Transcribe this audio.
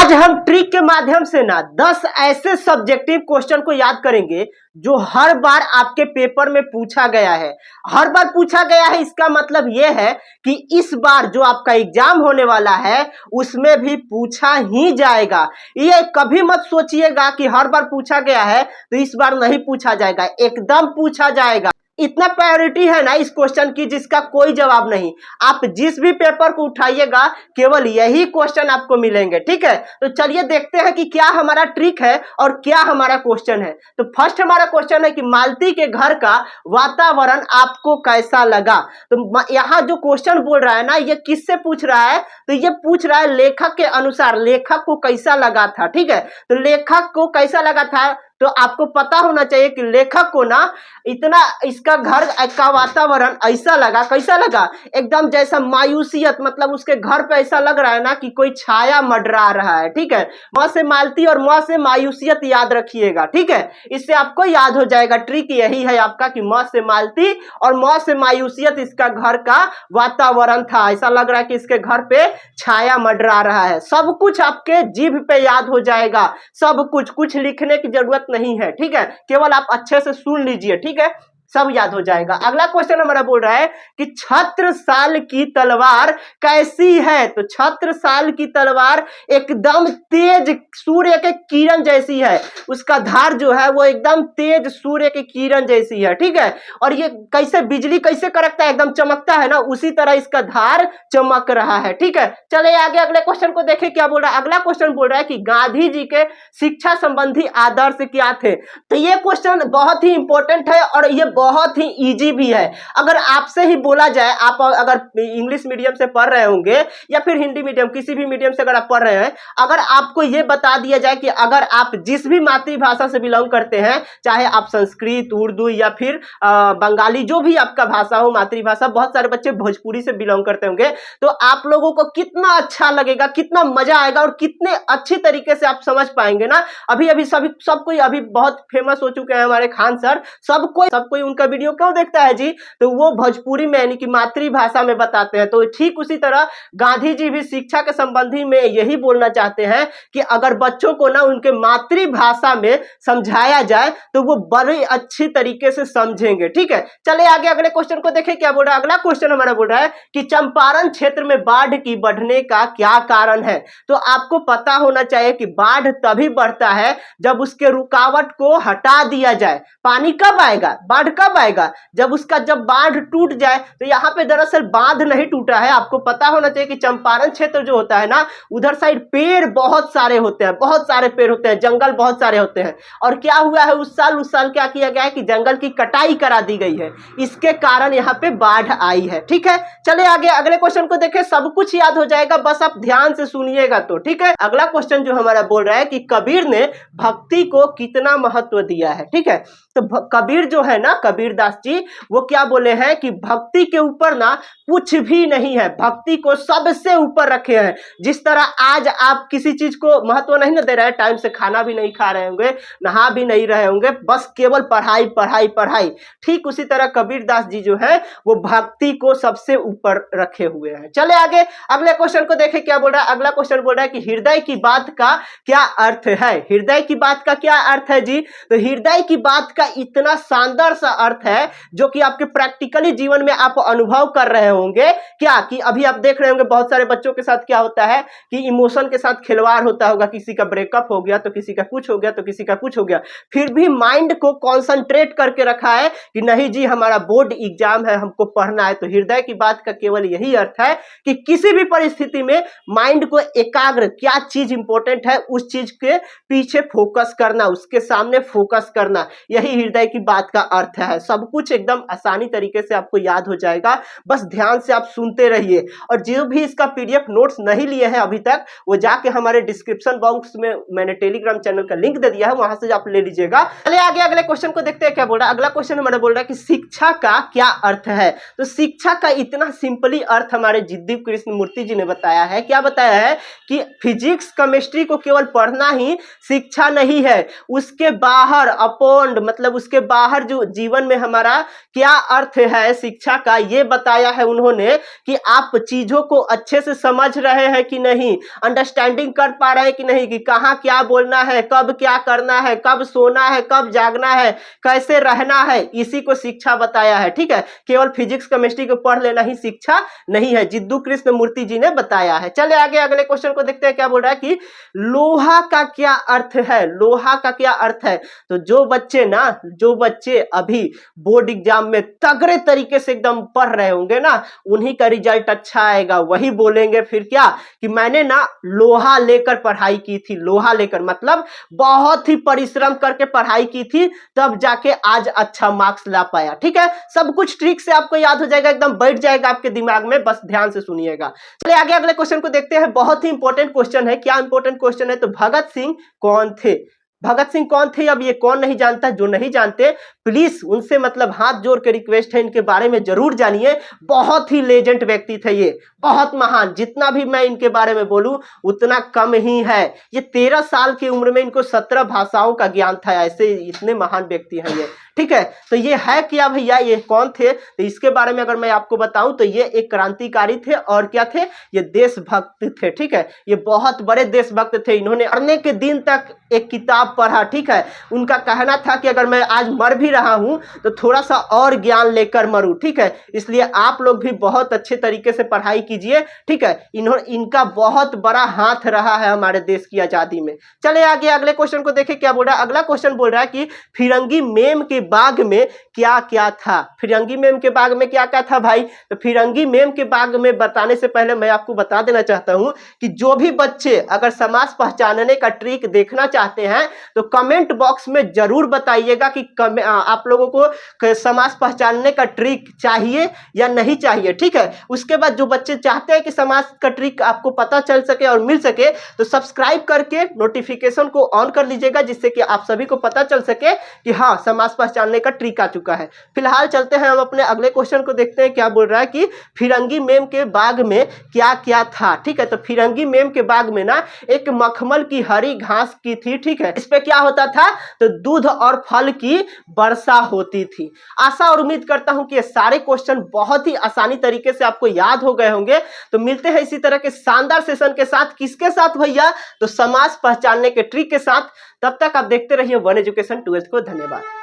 आज हम ट्रिक के माध्यम से ना 10 ऐसे सब्जेक्टिव क्वेश्चन को याद करेंगे जो हर बार आपके पेपर में पूछा गया है। हर बार पूछा गया है इसका मतलब यह है कि इस बार जो आपका एग्जाम होने वाला है उसमें भी पूछा ही जाएगा। ये कभी मत सोचिएगा कि हर बार पूछा गया है तो इस बार नहीं पूछा जाएगा, एकदम पूछा जाएगा। इतना प्रायोरिटी है ना इस क्वेश्चन की जिसका कोई जवाब नहीं। आप जिस भी पेपर को उठाइएगा केवल यही क्वेश्चन आपको मिलेंगे, ठीक है। तो चलिए देखते हैं कि क्या हमारा ट्रिक है और क्या हमारा क्वेश्चन है। तो फर्स्ट हमारा क्वेश्चन है कि मालती के घर का वातावरण आपको कैसा लगा। तो यहाँ जो क्वेश्चन बोल रहा है ना ये किससे पूछ रहा है, तो ये पूछ रहा है लेखक के अनुसार लेखक को कैसा लगा था, ठीक है। तो लेखक को कैसा लगा था तो आपको पता होना चाहिए कि लेखक को ना इतना इसका घर का वातावरण ऐसा लगा, कैसा लगा, एकदम जैसा मायूसियत, मतलब उसके घर पे ऐसा लग रहा है ना कि कोई छाया मंडरा रहा है, ठीक है। म से मालती और म से मायूसियत याद रखिएगा, ठीक है। इससे आपको याद हो जाएगा। ट्रिक यही है आपका कि म से मालती और म से मायूसियत इसका घर का वातावरण था। ऐसा लग रहा है कि इसके घर पे छाया मंडरा रहा है। सब कुछ आपके जीभ पे याद हो जाएगा, सब कुछ लिखने की जरूरत नहीं है, ठीक है। केवल आप अच्छे से सुन लीजिए, ठीक है, सब याद हो जाएगा। अगला क्वेश्चन हमारा बोल रहा है कि छत्रसाल की तलवार कैसी है। तो छत्रसाल की तलवार एकदम तेज सूर्य के किरण जैसी है, उसका धार जो है वो एकदम तेज सूर्य के किरण जैसी है, ठीक है। और ये कैसे बिजली कैसे कड़कता है, एकदम चमकता है ना, उसी तरह इसका धार चमक रहा है, ठीक है। चले आगे अगले क्वेश्चन को देखें क्या बोल रहा है। अगला क्वेश्चन बोल रहा है कि गांधी जी के शिक्षा संबंधी आदर्श क्या थे। तो ये क्वेश्चन बहुत ही इंपॉर्टेंट है और ये बहुत ही इजी भी है। अगर आपसे ही बोला जाए, आप अगर इंग्लिश मीडियम से पढ़ रहे होंगे या फिर हिंदी मीडियम, किसी भी मीडियम से अगर आप पढ़ रहे हैं, अगर आपको ये बता दिया जाए कि अगर आप जिस भी मातृभाषा से बिलोंग करते हैं, चाहे आप संस्कृत, उर्दू या फिर बंगाली, जो भी आपका भाषा हो मातृभाषा, बहुत सारे बच्चे भोजपुरी से बिलोंग करते होंगे, तो आप लोगों को कितना अच्छा लगेगा, कितना मजा आएगा और कितने अच्छी तरीके से आप समझ पाएंगे ना। अभी सब कोई अभी बहुत फेमस हो चुके हैं हमारे खान सर, सब कोई उनका वीडियो क्यों देखता है जी, तो वो भोजपुरी में यानी कि मातृभाषा में बताते हैं। तो ठीक उसी तरह गांधी जी भी शिक्षा के संबंधी में यही बोलना चाहते हैं कि अगर बच्चों को ना उनके मातृभाषा में समझाया जाए तो वो बड़े अच्छी तरीके से समझेंगे, ठीक है। चले आगे अगले क्वेश्चन को देखें क्या बोल रहा है। अगला क्वेश्चन हमारा बोल रहा है कि चंपारण क्षेत्र में बाढ़ की बढ़ने का क्या कारण है। तो आपको पता होना चाहिए कि बाढ़ तभी बढ़ता है जब उसके रुकावट को हटा दिया जाए। पानी कब आएगा, बाढ़ कब आएगा, जब बांध टूट जाए। तो यहाँ पे दरअसल बांध नहीं टूटा है। आपको पता होना चाहिए कि चंपारण क्षेत्र जो होता है ना, उधर साइड पेड़ बहुत सारे होते हैं, बहुत सारे पेड़ होते हैं, जंगल बहुत सारे होते हैं। और क्या हुआ है उस साल क्या किया गया है कि जंगल की कटाई करा दी गई है, इसके कारण यहाँ पे बाढ़ आई है, ठीक है। चले आगे अगले क्वेश्चन को देखें, सब कुछ याद हो जाएगा, बस आप ध्यान से सुनिएगा तो, ठीक है। अगला क्वेश्चन जो हमारा बोल रहा है कि कबीर ने भक्ति को कितना महत्व दिया है, ठीक है। तो कबीर जो है ना, कबीर दास जी, वो क्या बोले हैं कि भक्ति के ऊपर ना कुछ भी नहीं है, भक्ति को सबसे ऊपर रखे हैं। जिस तरह आज आप किसी चीज को महत्व नहीं ना दे रहे हैं, टाइम से खाना भी नहीं खा रहे होंगे, नहा भी नहीं रहे होंगे, बस केवल पढ़ाई पढ़ाई पढ़ाई, ठीक उसी तरह कबीर दास जी जो है वो भक्ति को सबसे ऊपर रखे हुए हैं। चले आगे अगले क्वेश्चन को देखें क्या बोल रहा है। अगला क्वेश्चन बोल रहा है कि हृदय की बात का क्या अर्थ है। हृदय की बात का क्या अर्थ है जी, तो हृदय की बात का इतना शानदार सा अर्थ है जो कि आपके प्रैक्टिकली जीवन में आप अनुभव कर रहे होंगे। क्या कि अभी आप देख रहे होंगे बहुत सारे बच्चों के साथ क्या होता है कि इमोशन के साथ खिलवाड़ होता होगा, किसी का ब्रेकअप हो गया तो किसी का कुछ हो गया तो किसी का कुछ हो गया, फिर भी माइंड को कॉन्सेंट्रेट करके रखा है कि नहीं जी हमारा बोर्ड एग्जाम है, हमको पढ़ना है। तो हृदय की बात का केवल यही अर्थ है कि किसी भी परिस्थिति में माइंड को एकाग्र, क्या चीज इंपॉर्टेंट है उस चीज के पीछे फोकस करना, उसके सामने फोकस करना, यही हृदय की बात का अर्थ है। सब कुछ एकदम आसानी तरीके से आपको याद हो जाएगा, बस ध्यान से आप सुनते रहिए। और जो भी इसका पीडीएफ नोट्स नहीं लिए हैं अभी तक, वो जाके हमारे डिस्क्रिप्शन बॉक्स में मैंने टेलीग्राम चैनल का लिंक दे दिया है, वहां से आप ले लीजिएगा। चलिए आगे अगले क्वेश्चन को देखते हैं क्या बोल रहा है। अगला क्वेश्चन हमारा बोल रहा है कि शिक्षा का क्या अर्थ है। तो शिक्षा का इतना सिंपली अर्थ हमारे जिद्दीप कृष्ण मूर्ति जी ने बताया है। क्या बताया है कि फिजिक्स केमिस्ट्री को केवल पढ़ना ही शिक्षा नहीं है, उसके बाहर अपॉन्ड, मतलब उसके बाहर जो जीवन में हमारा क्या अर्थ है शिक्षा का, ये बताया है उन्होंने कि आप चीजों को अच्छे से समझ रहे हैं कि नहीं, अंडरस्टैंडिंग कर पा रहे हैं कि नहीं, कि कहाँ क्या बोलना है, कब क्या करना है, कब सोना है, कब जागना है, कैसे रहना है, इसी को शिक्षा बताया है। ठीक है, केवल फिजिक्स केमिस्ट्री को पढ़ लेना ही शिक्षा नहीं है, जिद्दू कृष्ण मूर्ति जी ने बताया है। चले आगे अगले क्वेश्चन को देखते हैं, क्या बोल रहा है कि लोहा का क्या अर्थ है, लोहा का क्या अर्थ है। तो जो बच्चे अभी बोर्ड एग्जाम में तगड़े तरीके से एकदम पढ़ रहे होंगे ना, उन्हीं का रिजल्ट अच्छा आएगा, वही बोलेंगे फिर क्या कि मैंने ना लोहा लेकर पढ़ाई की थी। लोहा लेकर मतलब बहुत ही परिश्रम करके पढ़ाई की थी, तब जाके आज अच्छा मार्क्स ला पाया। ठीक है, सब कुछ ट्रिक से आपको याद हो जाएगा, एकदम बैठ जाएगा आपके दिमाग में, बस ध्यान से सुनिएगा। चलिए आगे अगले क्वेश्चन को देखते हैं, बहुत ही इंपॉर्टेंट क्वेश्चन है। क्या इंपॉर्टेंट क्वेश्चन है, तो भगत सिंह कौन थे। भगत सिंह कौन थे, अब ये कौन नहीं जानता, जो नहीं जानते प्लीज उनसे मतलब हाथ जोड़ के रिक्वेस्ट है, इनके बारे में जरूर जानिए। बहुत ही लेजेंड व्यक्ति थे ये, बहुत महान, जितना भी मैं इनके बारे में बोलूं उतना कम ही है। ये 13 साल की उम्र में इनको 17 भाषाओं का ज्ञान था, ऐसे इतने महान व्यक्ति हैं ये। ठीक है, तो ये है क्या भैया, ये कौन थे, तो इसके बारे में अगर मैं आपको बताऊं तो ये एक क्रांतिकारी थे और क्या थे, ये देशभक्त थे। ठीक है, ये बहुत बड़े देशभक्त थे। इन्होंने मरने के दिन तक एक किताब पढ़ा। ठीक है, उनका कहना था कि अगर मैं आज मर भी रहा हूं तो थोड़ा सा और ज्ञान लेकर मरूं। ठीक है, इसलिए आप लोग भी बहुत अच्छे तरीके से पढ़ाई कीजिए। ठीक है, इनका बहुत बड़ा हाथ रहा है हमारे देश की आजादी में। चले आगे अगले क्वेश्चन को देखें, क्या बोल रहा है। अगला क्वेश्चन बोल रहा है कि फिरंगी मेम के बाग में क्या क्या था। फिरंगी मेम के बाग में क्या क्या था भाई, तो फिरंगी मेम के बाग में बताने से पहले मैं आपको बता देना चाहता हूं कि जो भी बच्चे अगर समास पहचानने का ट्रिक देखना चाहते हैं तो कमेंट बॉक्स में जरूर बताइएगा कि आप लोगों को समास पहचानने का ट्रिक चाहिए या नहीं चाहिए। ठीक है, उसके बाद जो बच्चे चाहते हैं कि समास का ट्रिक आपको पता चल सके और मिल सके तो सब्सक्राइब करके नोटिफिकेशन को ऑन कर लीजिएगा, जिससे कि आप सभी को पता चल सके कि हाँ समास पहचानने का ट्रिक आ चुका है। फिलहाल चलते हैं हम अपने अगले क्वेश्चन को देखते हैं, क्या बोल रहा है कि फिरंगी मेम के बाग में क्या क्या था। ठीक है, तो फिरंगी मेम के बाग में ना एक मखमल की हरी घास की थी। ठीक है, इस पे क्या होता था, तो दूध और फल की वर्षा होती थी। आशा और उम्मीद करता हूं कि ये सारे क्वेश्चन बहुत ही आसानी तरीके से आपको याद हो गए होंगे। तो मिलते हैं इसी तरह के शानदार सेशन के साथ, किसके साथ भैया, तो समास पहचानने के ट्रिक के साथ। तब तक आप देखते रहिए वन एजुकेशन 12th को। धन्यवाद।